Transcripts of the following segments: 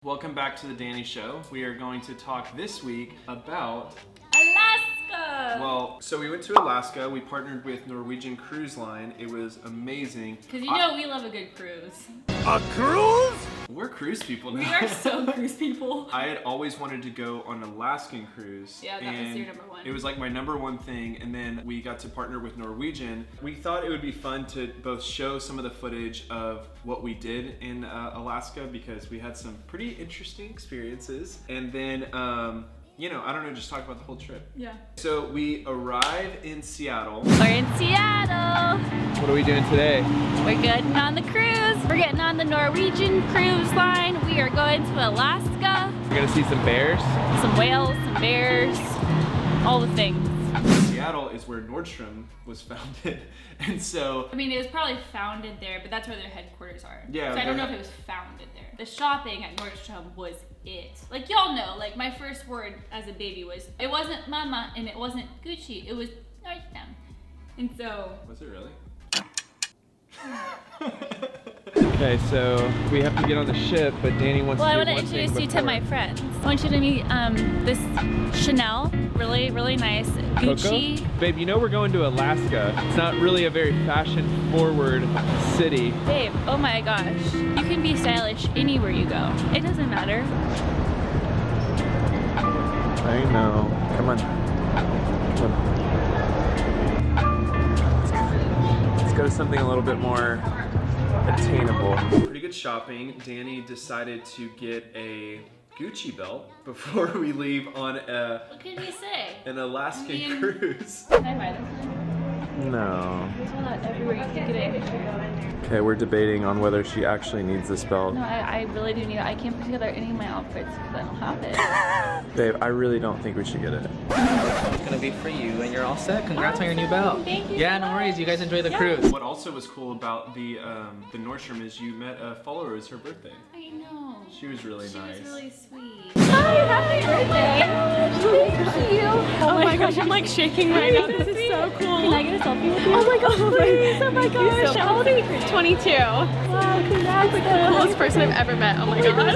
Welcome back to the Dani Show. We are going to talk this week about Alaska! Well, so we went to Alaska. We partnered with Norwegian Cruise Line. It was amazing. Because you know we love a good cruise. A cruise? We're cruise people now. We are so cruise people. I had always wanted to go on an Alaskan cruise. Yeah, that was your number one. It was like my number one thing, and then we got to partner with Norwegian. We thought it would be fun to both show some of the footage of what we did in Alaska because we had some pretty interesting experiences. And then, I don't know, just talk about the whole trip. Yeah. So we arrive in Seattle. We're in Seattle. What are we doing today? We're getting on the cruise. We're getting on the Norwegian Cruise Line. We are going to Alaska. We're gonna see some bears. Some whales, some bears, all the things. Seattle is where Nordstrom was founded, and so... I mean, it was probably founded there, but that's where their headquarters are. Yeah. So I don't know if it was founded there. The shopping at Nordstrom was it. Like, y'all know, like, my first word as a baby was, it wasn't Mama and it wasn't Gucci, it was Nordstrom. And so... Was it really? Okay, so we have to get on the ship, but Dani wants to do I one want to thing introduce you to before. my friends. I want you to meet this Chanel, really, really nice. Gucci. Coco? Babe, you know we're going to Alaska. It's not really a very fashion-forward city. Babe, oh my gosh. You can be stylish anywhere you go. It doesn't matter. I know. Come on. Come on. Let's go to something a little bit more attainable. Pretty good shopping. Dani decided to get a Gucci belt before we leave on What can you say? an Alaskan cruise. Can I buy this one? No. There's one out everywhere you can get it. Okay, we're debating on whether she actually needs this belt. No, I really do need it. I can't put together any of my outfits because I don't have it. Babe, I really don't think we should get it. It's gonna be for you, and you're all set. Congrats on your new belt. Thank you. Yeah, no worries. You guys enjoy the cruise. What also was cool about the Nordstrom is you met a follower. It was her birthday. I know. She was really nice. She was really sweet. Hi, happy birthday. Thank you. Oh my gosh, I'm like shaking right now. This is so cool. Can I get a selfie with you? Oh my gosh, please. Oh my gosh. How old are you? 22. Wow, congrats. Like the coolest person I've ever met. Oh my god.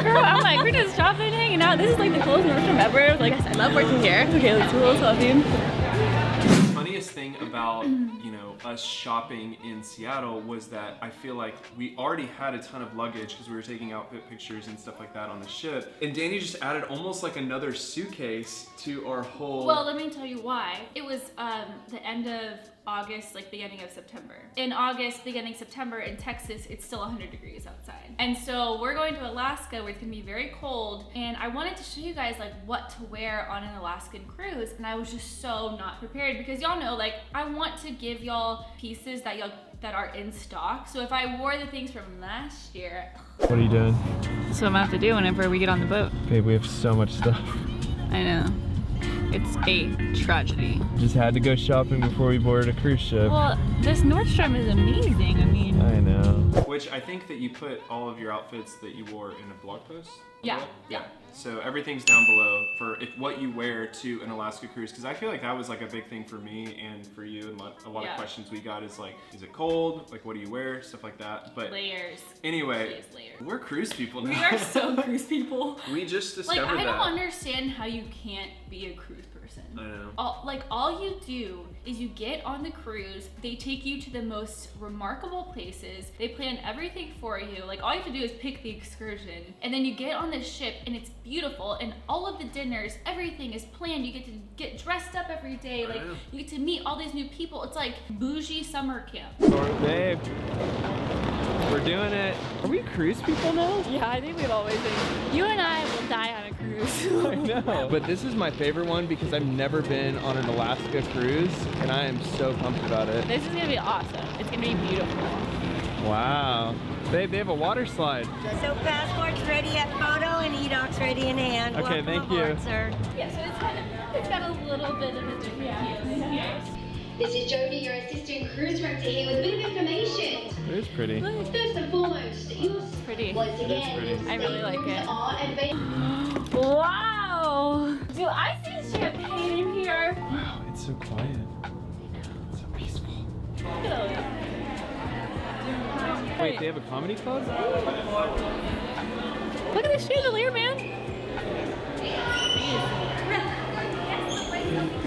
Girl, I'm like, we're just shopping and hanging out. This is like the coolest Nordstrom ever. I was like, Yes, I love working here. okay, let's do a little selfie. The funniest thing about, us shopping in Seattle was that I feel like we already had a ton of luggage because we were taking outfit pictures and stuff like that on the ship. And Dani just added almost like another suitcase to our whole... Well, let me tell you why. It was the end of August, like beginning of September. In August, beginning September in Texas, it's still 100 degrees outside. And so we're going to Alaska where it's gonna be very cold. And I wanted to show you guys like what to wear on an Alaskan cruise. And I was just so not prepared because y'all know, like, I want to give y'all pieces that are in stock. So if I wore the things from last year. What are you doing? That's what I'm gonna have to do whenever we get on the boat. Babe, we have so much stuff. I know. It's a tragedy. Just had to go shopping before we boarded a cruise ship. Well, this Nordstrom is amazing. I mean, I know. Which I think that you put all of your outfits that you wore in a blog post? Yeah, yeah. So everything's down below for what you wear to an Alaska cruise, because I feel like that was like a big thing for me and for you, and a lot of questions we got is like, is it cold? Like, what do you wear? Stuff like that. But layers. anyway, Layers. we're cruise people now. We are so cruise people. We just discovered Like, I that. don't understand how you can't be a cruise person. I know. All you do is you get on the cruise, they take you to the most remarkable places, they plan everything for you. Like, all you have to do is pick the excursion, and then you get on the ship and it's beautiful, and all of the dinners, everything is planned. You get to get dressed up every day, like you get to meet all these new people. It's like bougie summer camp. Babe, we're doing it. Are we cruise people now? Yeah, I think we've always been. You and I will die on a cruise. I know. But this is my favorite one because I've never been on an Alaska cruise, and I am so pumped about it. This is gonna be awesome. It's gonna be beautiful. Wow. Babe, they have a water slide. So passports ready at photo and e-docs ready in hand. Okay, Welcome thank you. aboard, sir. Yeah, so it's got a little bit of a different here. This is Jodie, your assistant cruise director here with a bit of information. It is pretty. First and foremost, you'll Pretty. once again, pretty. I really like it. are available. Wow! Do I see champagne in here? Wow, it's so quiet. So peaceful. Wait, they have a comedy club? Look at this chandelier, man.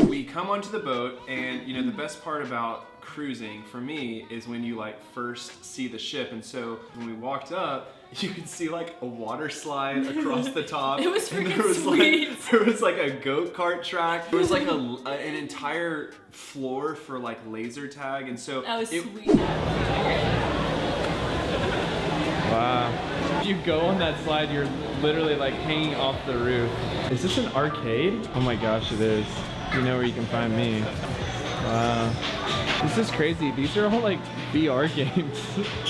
We come onto the boat, and you know the best part about cruising for me is when you like first see the ship. And so when we walked up, you could see like a water slide across the top. It was and freaking sweet. there was like a go kart track. There was like an entire floor for like laser tag, and so That was sweet. Wow. If you go on that slide, you're literally like hanging off the roof. Is this an arcade? Oh my gosh, it is. You know where you can find me. Wow. This is crazy. These are all like VR games.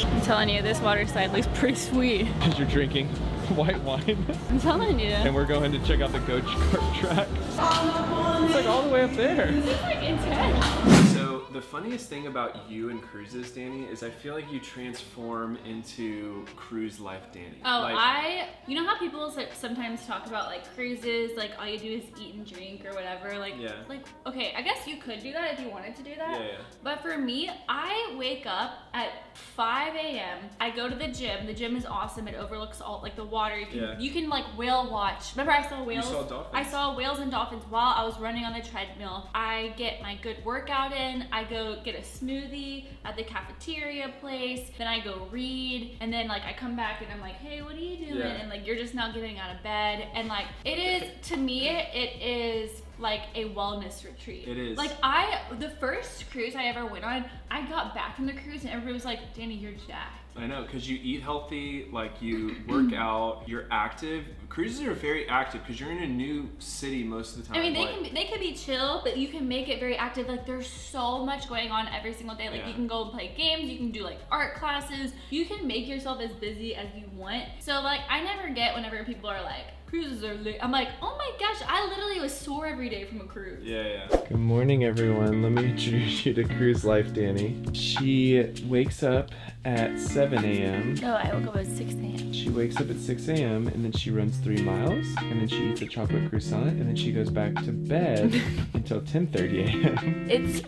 I'm telling you, this water slide looks pretty sweet. Because you're drinking white wine. I'm telling you. And we're going to check out the go kart track. It's like all the way up there. This is like intense. So the funniest thing about you and cruises, Dani, is I feel like you transform into cruise life Dani. Oh, like, you know how people sometimes talk about like cruises, like all you do is eat and drink or whatever, like, Yeah. like, okay, I guess you could do that if you wanted to do that. Yeah. But for me, I wake up at 5 a.m. I go to the gym. The gym is awesome. It overlooks all like the water. You can like whale watch. Remember I saw whales? You saw dolphins. I saw whales and dolphins while I was running on the treadmill. I get my good workout in. I go get a smoothie at the cafeteria place. Then I go read. And then like I come back and I'm like, hey, what are you doing? Yeah. And like you're just now getting out of bed. And like it is, to me, it is like a wellness retreat. It is. Like the first cruise I ever went on, I got back from the cruise and everybody was like, Dani, you're jacked. I know, because you eat healthy, like you work out, you're active. Cruises are very active because you're in a new city most of the time. I mean, they can be chill, but you can make it very active. Like there's so much going on every single day. Like you can go and play games, you can do like art classes, you can make yourself as busy as you want. So like I never get whenever people are like, cruises are lit. I'm like, oh my gosh, I literally was sore every day from a cruise. Yeah. Good morning, everyone. Let me introduce you to Cruise Life Dani. She wakes up at 7 a.m. No, I woke up at 6 a.m. She wakes up at 6 a.m. and then she runs 3 miles and then she eats a chocolate croissant and then she goes back to bed until 10:30 a.m. It's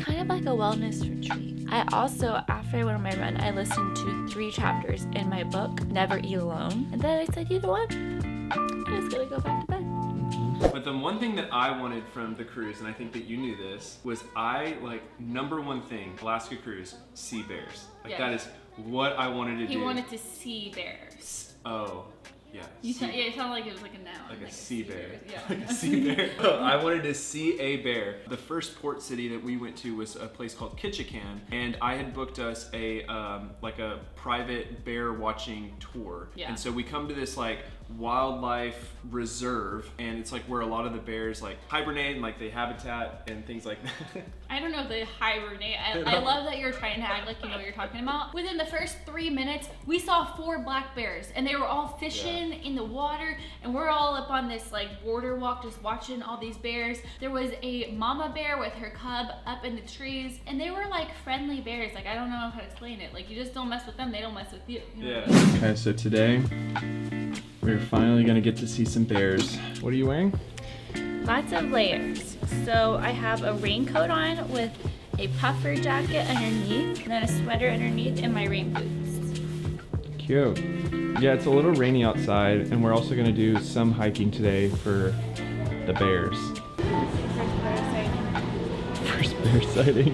kind of like a wellness retreat. I also, after I went on my run, I listened to 3 chapters in my book, Never Eat Alone. And then I said, you know what? I'm just gonna go back to bed. But the one thing that I wanted from the cruise, and I think that you knew this, was number one thing, Alaska cruise, see bears. Like Yeah. that is what I wanted to do. He wanted to see bears. Oh, yeah. It sounded like it was like a noun. Like a sea bear. Yeah. Like a sea bear. I wanted to see a bear. The first port city that we went to was a place called Ketchikan, and I had booked us a private bear watching tour. Yeah. And so we come to this like wildlife reserve, and it's like where a lot of the bears like hibernate and like they habitat and things like that. I don't know if they hibernate. I love that you're trying to act like you know what you're talking about. Within the first 3 minutes, we saw 4 black bears, and they were all fishing in the water, and we're all up on this like border walk just watching all these bears. There was a mama bear with her cub up in the trees, and they were like friendly bears. Like I don't know how to explain it. Like you just don't mess with them, they don't mess with you. You know? Yeah. Okay, so today we're finally gonna get to see some bears. What are you wearing? Lots of layers. So I have a raincoat on with a puffer jacket underneath, and then a sweater underneath, and my rain boots. Cute. Yeah, it's a little rainy outside, and we're also gonna do some hiking today for the bears. First bear sighting.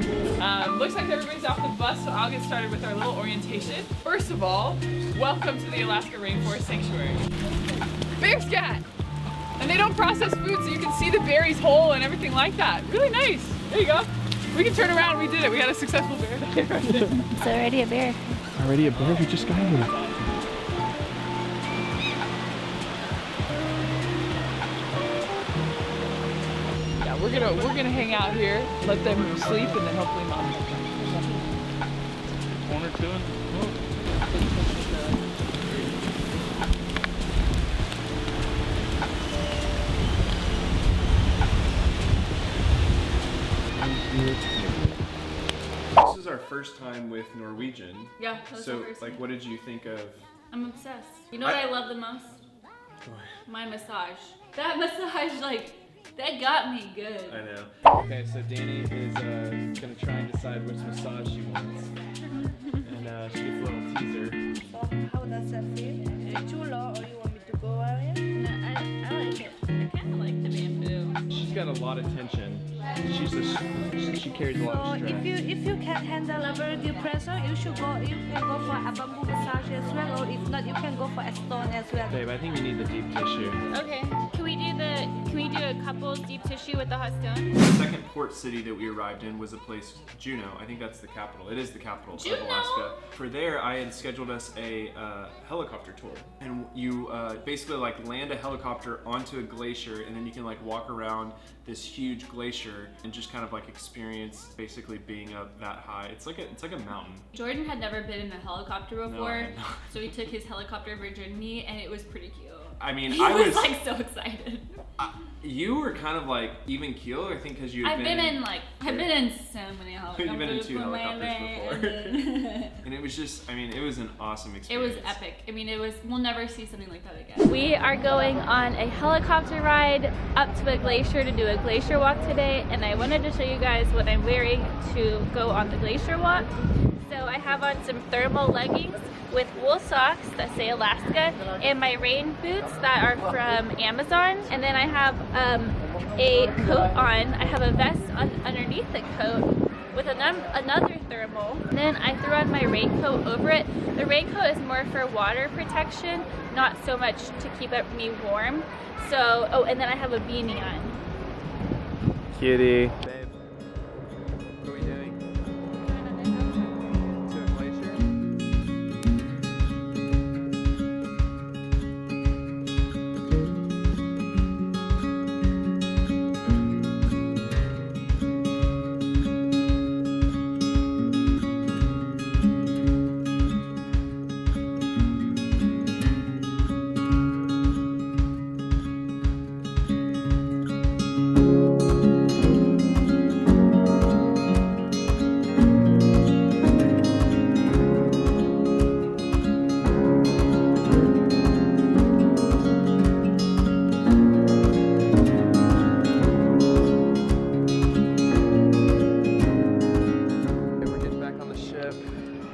Looks like everybody's off the bus, so I'll get started with our little orientation. First of all, welcome to the Alaska Rainforest Sanctuary. Bear scat! And they don't process food, so you can see the berries whole and everything like that. Really nice. There you go. We can turn around. We did it. We had a successful bear day right there. It's already a bear. Already a bear? We just got here. Yeah, we're gonna hang out here, let them sleep, and then hopefully mom. One or two. This is our first time with Norwegian. Yeah, that was So the first like one. what did you think of? I'm obsessed. You know what I love the most? My massage. That massage, like, that got me good. I know. Okay, so Dani is gonna try and decide which massage she wants. And she gets a little teaser. How does that feel? Chulo, or you want me to got a lot of tension. She carries a lot of So stress. if you can handle a very deep pressure, you can go for a bamboo massage as well, or if not, you can go for a stone as well. Babe, I think you need the deep tissue. Okay. Can we do a couple's deep tissue with the hot stone? The second port city that we arrived in was a place, Juneau. I think that's the capital. It is the capital of Alaska. For there, I had scheduled us a helicopter tour. And you basically like land a helicopter onto a glacier, and then you can like walk around this huge glacier and just kind of like experience basically being up that high. It's like a mountain. Jordan had never been in a helicopter before, had not. so he took his helicopter Virginia, and it was pretty cute. I mean, He was like so excited. You were kind of like even keel, I think, because you had I've been in so many helicopters. You've been in 2 with my helicopters leg. and it was just, I mean, it was an awesome It experience. was epic. I mean, we'll never see something like that again. We are going on a helicopter ride up to a glacier to do a glacier walk today, and I wanted to show you guys what I'm wearing to go on the glacier walk. So I have on some thermal leggings with wool socks that say Alaska, and my rain boots that are from Amazon. And then I have a coat on. I have a vest underneath the coat with another thermal. Then I threw on my raincoat over it. The raincoat is more for water protection, not so much to keep me warm. So, oh, and then I have a beanie on. Cutie. Babe, what are we doing? To a glacier?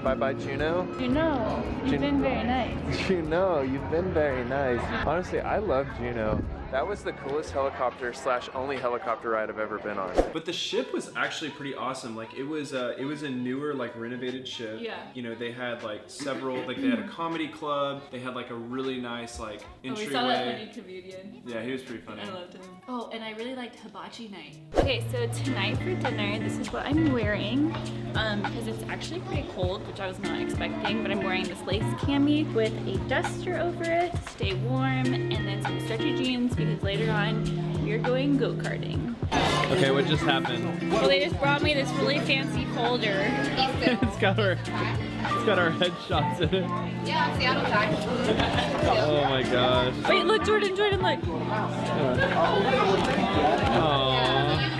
Bye-bye, Juneau. Juneau, you've been very nice. Juneau, you've been very nice. Honestly, I love Juneau. That was the coolest helicopter / only helicopter ride I've ever been on. But the ship was actually pretty awesome. Like it was a newer, like renovated ship. Yeah. You know, they had like several, like they had a comedy club. They had like a really nice like entryway. We saw that funny comedian. Yeah, he was pretty funny. I loved him. Oh, and I really liked hibachi night. Okay, so tonight for dinner, this is what I'm wearing. Because it's actually pretty cold, which I was not expecting, but I'm wearing this lace cami with a duster over it to stay warm, and then some stretchy jeans because later on we're going go-karting. Okay, what just happened? Well, they just brought me this really fancy folder. It's got our headshots in it. Yeah, Seattle time. Oh my gosh. Wait, look, Jordan, look. Aww.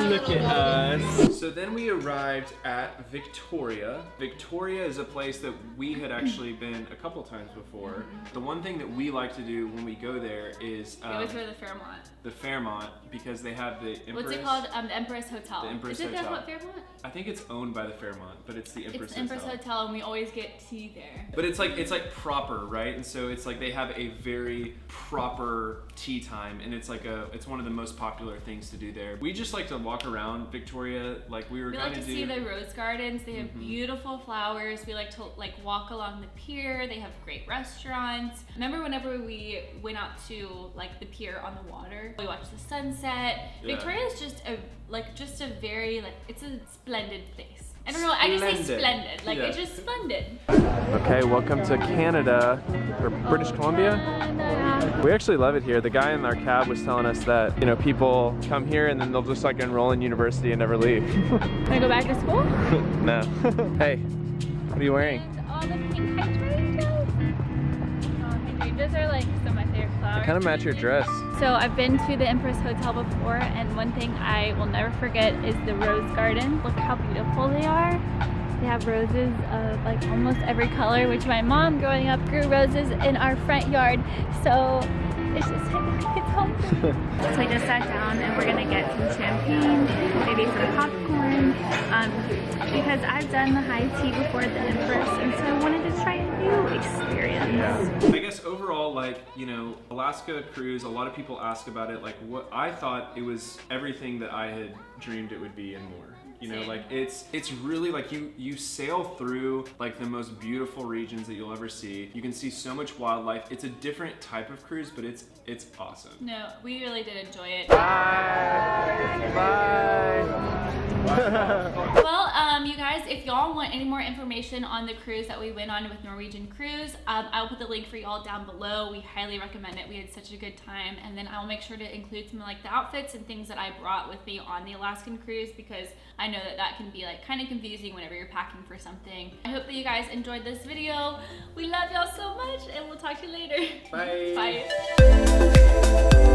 Look at us. So then we arrived at Victoria. Victoria is a place that we had actually been a couple times before. The one thing that we like to do when we go there is We always go to the Fairmont. the Fairmont, because they have the Empress. What's it called? The Empress Hotel. The Empress Is it Hotel. that Fairmont? I think it's owned by the Fairmont, but it's the Empress It's the Empress Hotel, and we always get tea there. But it's like proper, right? And so it's like they have a very proper tea time, and it's one of the most popular things to do there. We just like to walk around Victoria, like we were We going like to see the rose gardens. They have beautiful flowers. We like to walk along the pier. They have great restaurants. Remember whenever we went out to the pier on the water? We watched the sunset. Yeah. Victoria is just a very it's a splendid place. I don't know. I just say splendid. Yeah. It's just splendid. Okay, welcome to Canada, or British Columbia. We actually love it here. The guy in our cab was telling us that, people come here and then they'll just enroll in university and never leave. Wanna go back to school? No. Hey, what are you wearing? And all the pink hydrangeas. Oh, hydrangeas are some of my favorite flowers. Kind of match your dress. So I've been to the Empress Hotel before, and one thing I will never forget is the rose garden. Look how beautiful they are. They have roses of almost every color, which my mom growing up grew roses in our front yard. So it's just it's home for me. So I just sat down and we're gonna get some champagne, maybe some popcorn, because I've done the high tea before at the Empress, and so I wanted to try it again. new experience. Yeah. I guess overall, like, you know, Alaska cruise, a lot of people ask about it. Like, what I thought it was everything that I had dreamed it would be and more. You know, like it's really like you sail through like the most beautiful regions that you'll ever see. You can see so much wildlife. It's a different type of cruise, but it's awesome. No, we really did enjoy it. Bye. Bye. Well, you guys, if y'all want any more information on the cruise that we went on with Norwegian Cruise, I'll put the link for y'all down below. We highly recommend it. We had such a good time. And then I'll make sure to include some like the outfits and things that I brought with me on the Alaskan cruise, because I know that can be like kind of confusing whenever you're packing for something. I hope that you guys enjoyed this video. We love y'all so much, and we'll talk to you later. Bye. Bye.